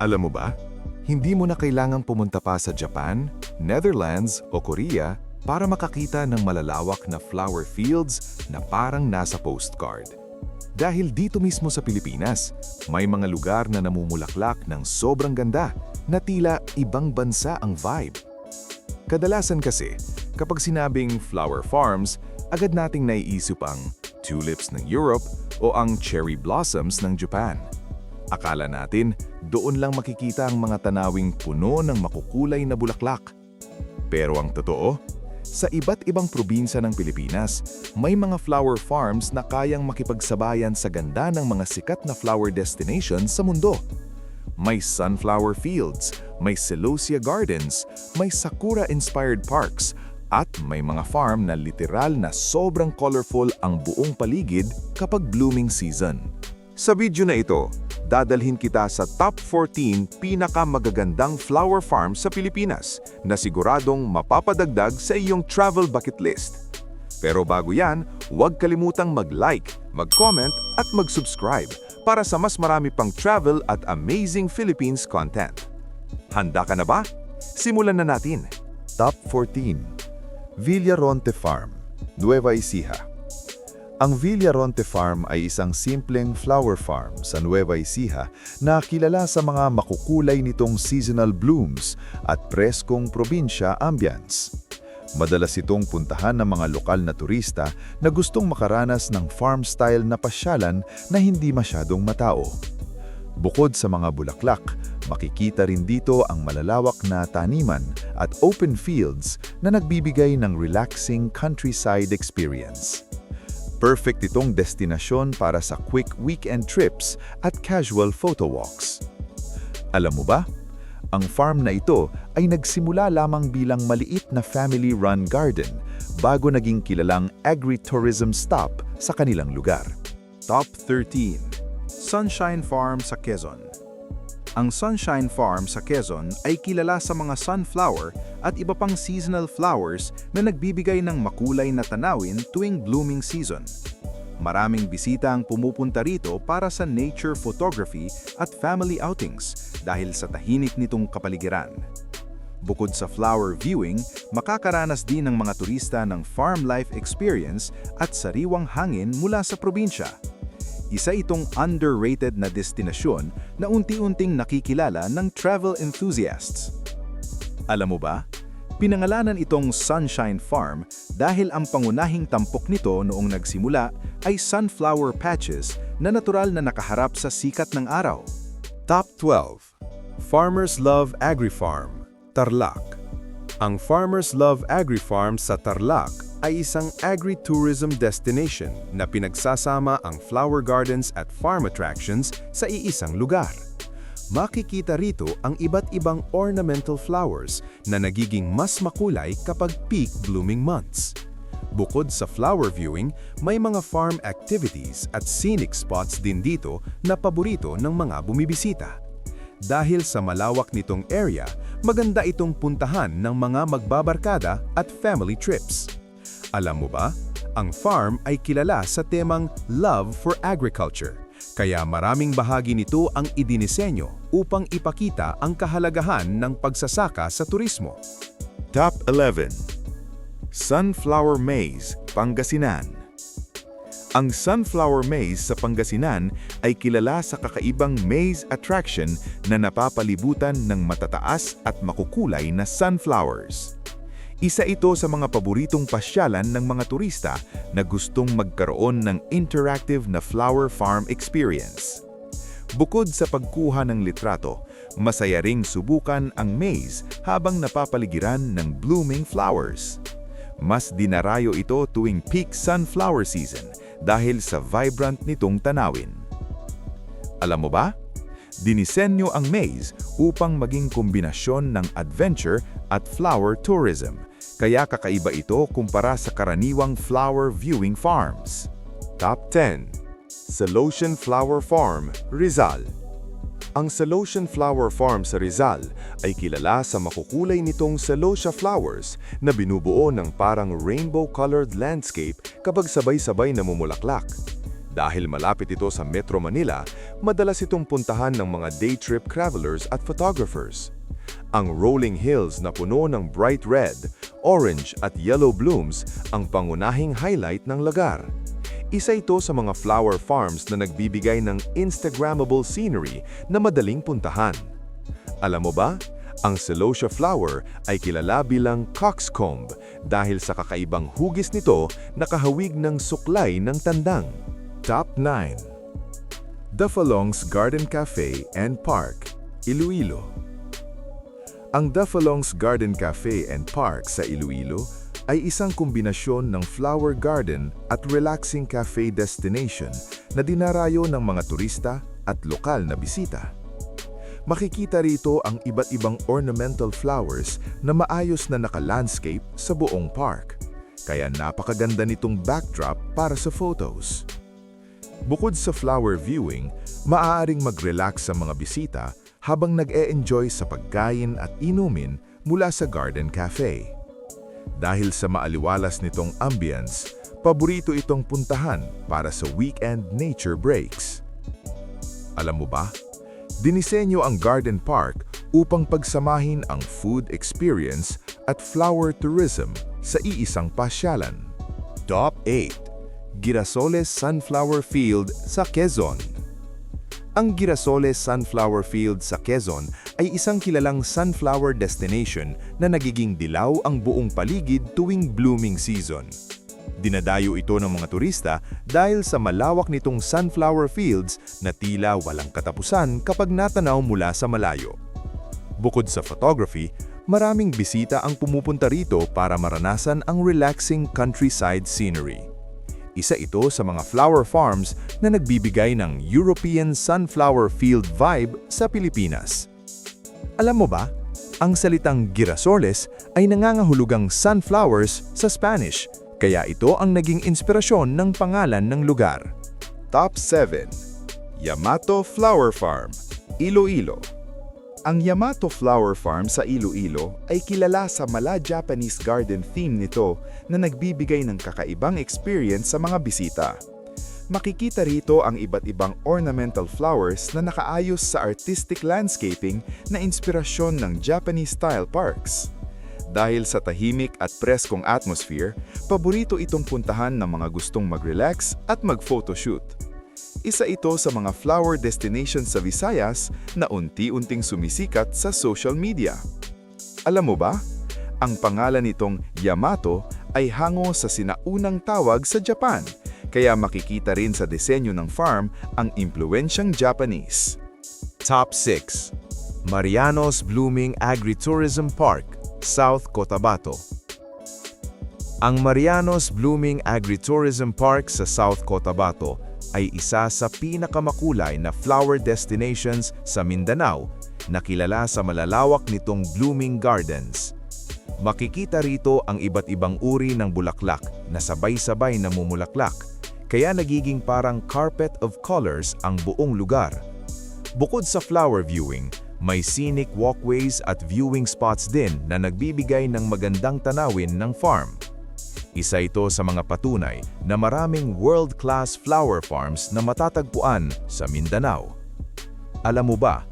Alam mo ba, hindi mo na kailangang pumunta pa sa Japan, Netherlands o Korea para makakita ng malalawak na flower fields na parang nasa postcard. Dahil dito mismo sa Pilipinas, may mga lugar na namumulaklak ng sobrang ganda na tila ibang bansa ang vibe. Kadalasan kasi, kapag sinabing flower farms, agad nating naiisip ang tulips ng Europe o ang cherry blossoms ng Japan. Akala natin, doon lang makikita ang mga tanawing puno ng makukulay na bulaklak. Pero ang totoo, sa iba't ibang probinsya ng Pilipinas, may mga flower farms na kayang makipagsabayan sa ganda ng mga sikat na flower destinations sa mundo. May sunflower fields, may celosia gardens, may sakura-inspired parks, at may mga farm na literal na sobrang colorful ang buong paligid kapag blooming season. Sa video na ito, dadalhin kita sa top 14 pinakamagagandang flower farm sa Pilipinas na siguradong mapapadagdag sa iyong travel bucket list. Pero bago yan, huwag kalimutang mag-like, mag-comment at mag-subscribe para sa mas marami pang travel at amazing Philippines content. Handa ka na ba? Simulan na natin! Top 14. Villaronte Farm, Nueva Ecija. Ang Villaronte Farm ay isang simpleng flower farm sa Nueva Ecija na kilala sa mga makukulay nitong seasonal blooms at preskong probinsya ambience. Madalas itong puntahan ng mga lokal na turista na gustong makaranas ng farm-style na pasyalan na hindi masyadong matao. Bukod sa mga bulaklak, makikita rin dito ang malalawak na taniman at open fields na nagbibigay ng relaxing countryside experience. Perfect itong destinasyon para sa quick weekend trips at casual photo walks. Alam mo ba? Ang farm na ito ay nagsimula lamang bilang maliit na family-run garden bago naging kilalang agritourism stop sa kanilang lugar. Top 13. Sunshine Farm sa Quezon. Ang Sunshine Farm sa Quezon ay kilala sa mga sunflower at iba pang seasonal flowers na nagbibigay ng makulay na tanawin tuwing blooming season. Maraming bisita ang pumupunta rito para sa nature photography at family outings dahil sa tahimik nitong kapaligiran. Bukod sa flower viewing, makakaranas din ng mga turista ng farm life experience at sariwang hangin mula sa probinsya. Isa itong underrated na destinasyon na unti-unting nakikilala ng travel enthusiasts. Alam mo ba? Pinangalanan itong Sunshine Farm dahil ang pangunahing tampok nito noong nagsimula ay sunflower patches na natural na nakaharap sa sikat ng araw. Top 12. Farmers Love Agri-Farm, Tarlac. Ang Farmers Love Agri-Farm sa Tarlac ay isang agri-tourism destination na pinagsasama ang flower gardens at farm attractions sa iisang lugar. Makikita rito ang iba't ibang ornamental flowers na nagiging mas makulay kapag peak blooming months. Bukod sa flower viewing, may mga farm activities at scenic spots din dito na paborito ng mga bumibisita. Dahil sa malawak nitong area, maganda itong puntahan ng mga magbabarkada at family trips. Alam mo ba, ang farm ay kilala sa temang Love for Agriculture, kaya maraming bahagi nito ang idinisenyo upang ipakita ang kahalagahan ng pagsasaka sa turismo. Top 11. Sunflower Maze, Pangasinan. Ang Sunflower Maze sa Pangasinan ay kilala sa kakaibang maze attraction na napapalibutan ng matataas at makukulay na sunflowers. Isa ito sa mga paboritong pasyalan ng mga turista na gustong magkaroon ng interactive na flower farm experience. Bukod sa pagkuha ng litrato, masaya ring subukan ang maze habang napapaligiran ng blooming flowers. Mas dinarayo ito tuwing peak sunflower season dahil sa vibrant nitong tanawin. Alam mo ba? Dinisenyo ang maze upang maging kombinasyon ng adventure at flower tourism, kaya kakaiba ito kumpara sa karaniwang flower viewing farms. Top 10. Celosion Flower Farm, Rizal. Ang Celosion Flower Farm sa Rizal ay kilala sa makukulay nitong celosia flowers na binubuo ng parang rainbow-colored landscape kapag sabay-sabay namumulaklak. Dahil malapit ito sa Metro Manila, madalas itong puntahan ng mga day trip travelers at photographers. Ang rolling hills na puno ng bright red, orange at yellow blooms ang pangunahing highlight ng lugar. Isa ito sa mga flower farms na nagbibigay ng Instagrammable scenery na madaling puntahan. Alam mo ba? Ang celosia flower ay kilala bilang coxcomb dahil sa kakaibang hugis nito na kahawig ng suklay ng tandang. Top 9. Duffalong's Garden Cafe and Park, Iloilo. Ang Duffalong's Garden Cafe and Park sa Iloilo ay isang kombinasyon ng flower garden at relaxing cafe destination na dinarayo ng mga turista at lokal na bisita. Makikita rito ang iba't ibang ornamental flowers na maayos na naka-landscape sa buong park, kaya napakaganda nitong backdrop para sa photos. Bukod sa flower viewing, maaaring mag-relax sa mga bisita habang nag-e-enjoy sa pagkain at inumin mula sa garden cafe. Dahil sa maaliwalas nitong ambience, paborito itong puntahan para sa weekend nature breaks. Alam mo ba? Dinisenyo ang garden park upang pagsamahin ang food experience at flower tourism sa iisang pasyalan. Top 8. Girasoles Sunflower Field sa Quezon. Ang Girasoles Sunflower Field sa Quezon ay isang kilalang sunflower destination na nagiging dilaw ang buong paligid tuwing blooming season. Dinadayo ito ng mga turista dahil sa malawak nitong sunflower fields na tila walang katapusan kapag natanaw mula sa malayo. Bukod sa photography, maraming bisita ang pumupunta rito para maranasan ang relaxing countryside scenery. Isa ito sa mga flower farms na nagbibigay ng European sunflower field vibe sa Pilipinas. Alam mo ba, ang salitang girasoles ay nangangahulugang sunflowers sa Spanish, kaya ito ang naging inspirasyon ng pangalan ng lugar. Top 7. Yamato Flower Farm, Iloilo. Ang Yamato Flower Farm sa Iloilo ay kilala sa mala-Japanese garden theme nito na nagbibigay ng kakaibang experience sa mga bisita. Makikita rito ang iba't ibang ornamental flowers na nakaayos sa artistic landscaping na inspirasyon ng Japanese-style parks. Dahil sa tahimik at preskong atmosphere, paborito itong puntahan ng mga gustong mag-relax at mag-photoshoot. Isa ito sa mga flower destinations sa Visayas na unti-unting sumisikat sa social media. Alam mo ba? Ang pangalan nitong Yamato ay hango sa sinaunang tawag sa Japan, kaya makikita rin sa disenyo ng farm ang impluensyang Japanese. Top 6. Marianos Blooming Agritourism Park, South Cotabato. Ang Marianos Blooming Agritourism Park sa South Cotabato ay isa sa pinakamakulay na flower destinations sa Mindanao na kilala sa malalawak nitong blooming gardens. Makikita rito ang iba't ibang uri ng bulaklak na sabay-sabay namumulaklak, kaya nagiging parang carpet of colors ang buong lugar. Bukod sa flower viewing, may scenic walkways at viewing spots din na nagbibigay ng magandang tanawin ng farm. Isa ito sa mga patunay na maraming world-class flower farms na matatagpuan sa Mindanao. Alam mo ba,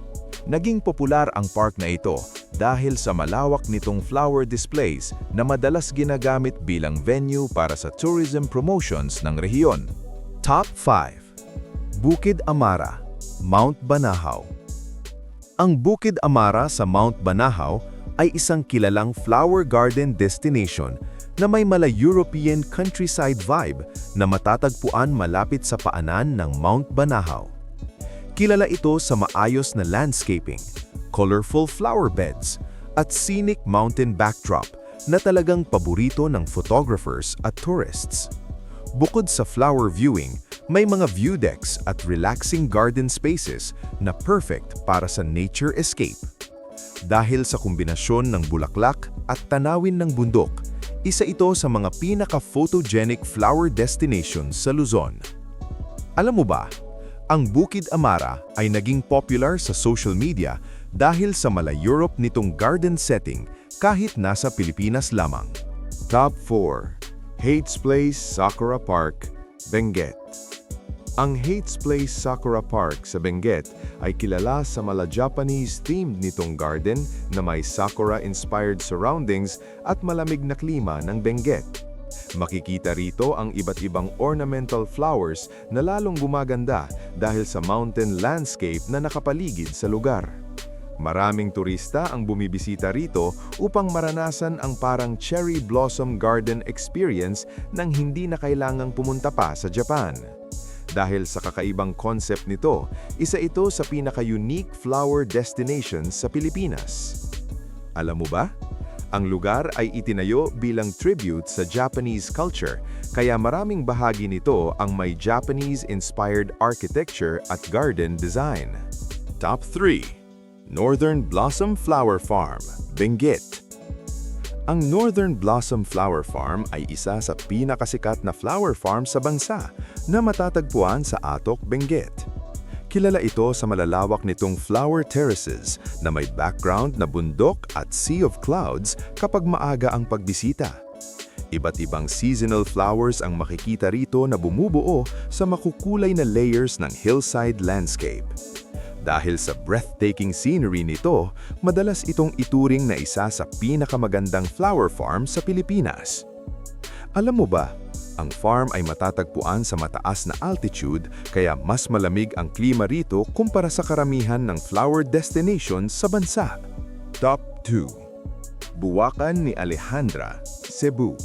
naging popular ang park na ito dahil sa malawak nitong flower displays na madalas ginagamit bilang venue para sa tourism promotions ng rehiyon. Top 5. Bukid Amara, Mount Banahaw. Ang Bukid Amara sa Mount Banahaw ay isang kilalang flower garden destination na may mala-European countryside vibe na matatagpuan malapit sa paanan ng Mount Banahaw. Kilala ito sa maayos na landscaping, colorful flower beds, at scenic mountain backdrop na talagang paborito ng photographers at tourists. Bukod sa flower viewing, may mga view decks at relaxing garden spaces na perfect para sa nature escape. Dahil sa kombinasyon ng bulaklak at tanawin ng bundok, isa ito sa mga pinaka-photogenic flower destinations sa Luzon. Alam mo ba, ang Bukid Amara ay naging popular sa social media dahil sa mala-Europe nitong garden setting kahit nasa Pilipinas lamang. Top 4. Hates Place Sakura Park, Benguet. Ang Hates Place Sakura Park sa Benguet ay kilala sa mala-Japanese-themed nitong garden na may sakura-inspired surroundings at malamig na klima ng Benguet. Makikita rito ang iba't ibang ornamental flowers na lalong gumaganda dahil sa mountain landscape na nakapaligid sa lugar. Maraming turista ang bumibisita rito upang maranasan ang parang cherry blossom garden experience nang hindi na kailangang pumunta pa sa Japan. Dahil sa kakaibang concept nito, isa ito sa pinaka-unique flower destinations sa Pilipinas. Alam mo ba? Ang lugar ay itinayo bilang tribute sa Japanese culture, kaya maraming bahagi nito ang may Japanese-inspired architecture at garden design. Top 3. Northern Blossom Flower Farm, Benguet. Ang Northern Blossom Flower Farm ay isa sa pinakasikat na flower farm sa bansa na matatagpuan sa Atok, Benguet. Kilala ito sa malalawak nitong flower terraces na may background na bundok at sea of clouds kapag maaga ang pagbisita. Iba't ibang seasonal flowers ang makikita rito na bumubuo sa makukulay na layers ng hillside landscape. Dahil sa breathtaking scenery nito, madalas itong ituring na isa sa pinakamagandang flower farm sa Pilipinas. Alam mo ba, ang farm ay matatagpuan sa mataas na altitude kaya mas malamig ang klima rito kumpara sa karamihan ng flower destinations sa bansa. Top 2. Buwakan ni Alejandra, Cebu.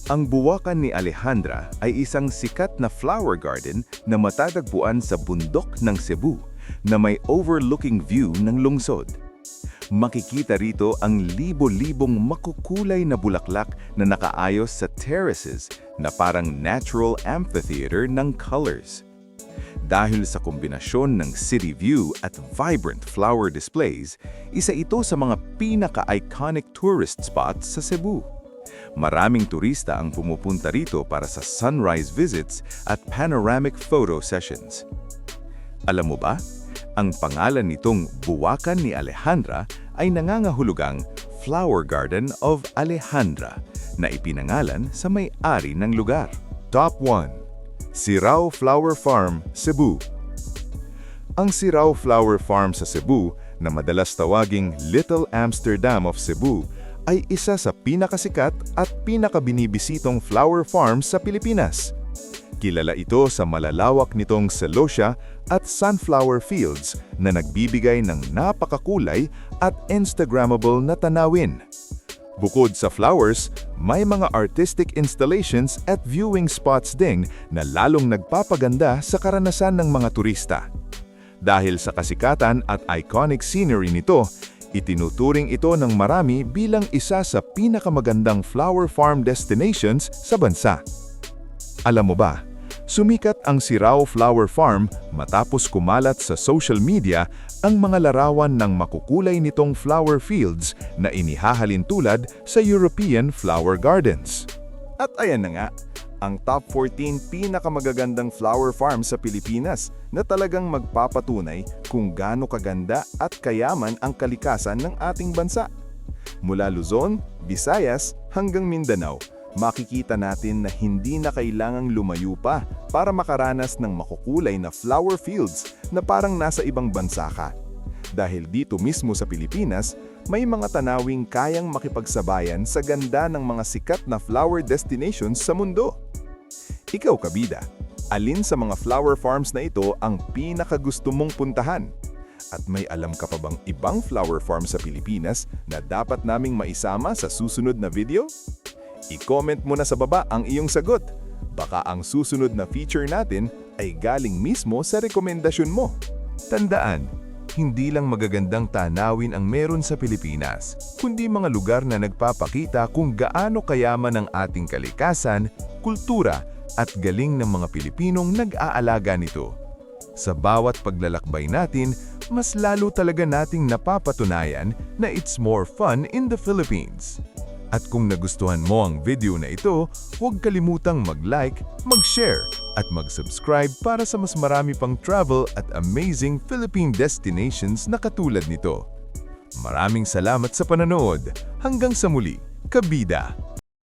Ang Buwakan ni Alejandra ay isang sikat na flower garden na matatagpuan sa bundok ng Cebu na may overlooking view ng lungsod. Makikita rito ang libo-libong makukulay na bulaklak na nakaayos sa terraces na parang natural amphitheater ng colors. Dahil sa kombinasyon ng city view at vibrant flower displays, isa ito sa mga pinaka-iconic tourist spots sa Cebu. Maraming turista ang pumupunta rito para sa sunrise visits at panoramic photo sessions. Alam mo ba? Ang pangalan nitong Buwakan ni Alejandra ay nangangahulugang Flower Garden of Alejandra na ipinangalan sa may-ari ng lugar. Top 1. Sirao Flower Farm, Cebu. Ang Sirao Flower Farm sa Cebu, na madalas tawaging Little Amsterdam of Cebu, ay isa sa pinakasikat at pinakabinibisitong flower farm sa Pilipinas. Kilala ito sa malalawak nitong celosia at sunflower fields na nagbibigay ng napakakulay at Instagrammable na tanawin. Bukod sa flowers, may mga artistic installations at viewing spots ding na lalong nagpapaganda sa karanasan ng mga turista. Dahil sa kasikatan at iconic scenery nito, itinuturing ito ng marami bilang isa sa pinakamagandang flower farm destinations sa bansa. Alam mo ba, sumikat ang Sirao Flower Farm matapos kumalat sa social media ang mga larawan ng makukulay nitong flower fields na inihahalin tulad sa European flower gardens. At ayan na nga, ang top 14 pinakamagagandang flower farm sa Pilipinas na talagang magpapatunay kung gaano kaganda at kayaman ang kalikasan ng ating bansa. Mula Luzon, Visayas hanggang Mindanao, makikita natin na hindi na kailangang lumayo pa para makaranas ng makukulay na flower fields na parang nasa ibang bansa ka. Dahil dito mismo sa Pilipinas, may mga tanawing kayang makipagsabayan sa ganda ng mga sikat na flower destinations sa mundo. Ikaw, kabida, alin sa mga flower farms na ito ang pinakagusto mong puntahan? At may alam ka pa bang ibang flower farm sa Pilipinas na dapat naming maisama sa susunod na video? I-comment mo na sa baba ang iyong sagot. Baka ang susunod na feature natin ay galing mismo sa rekomendasyon mo. Tandaan, hindi lang magagandang tanawin ang meron sa Pilipinas, kundi mga lugar na nagpapakita kung gaano kayaman ang ating kalikasan, kultura at galing ng mga Pilipinong nag-aalaga nito. Sa bawat paglalakbay natin, mas lalo talaga nating napapatunayan na it's more fun in the Philippines. At kung nagustuhan mo ang video na ito, huwag kalimutang mag-like, mag-share, at mag-subscribe para sa mas marami pang travel at amazing Philippine destinations na katulad nito. Maraming salamat sa panonood. Hanggang sa muli, kabida!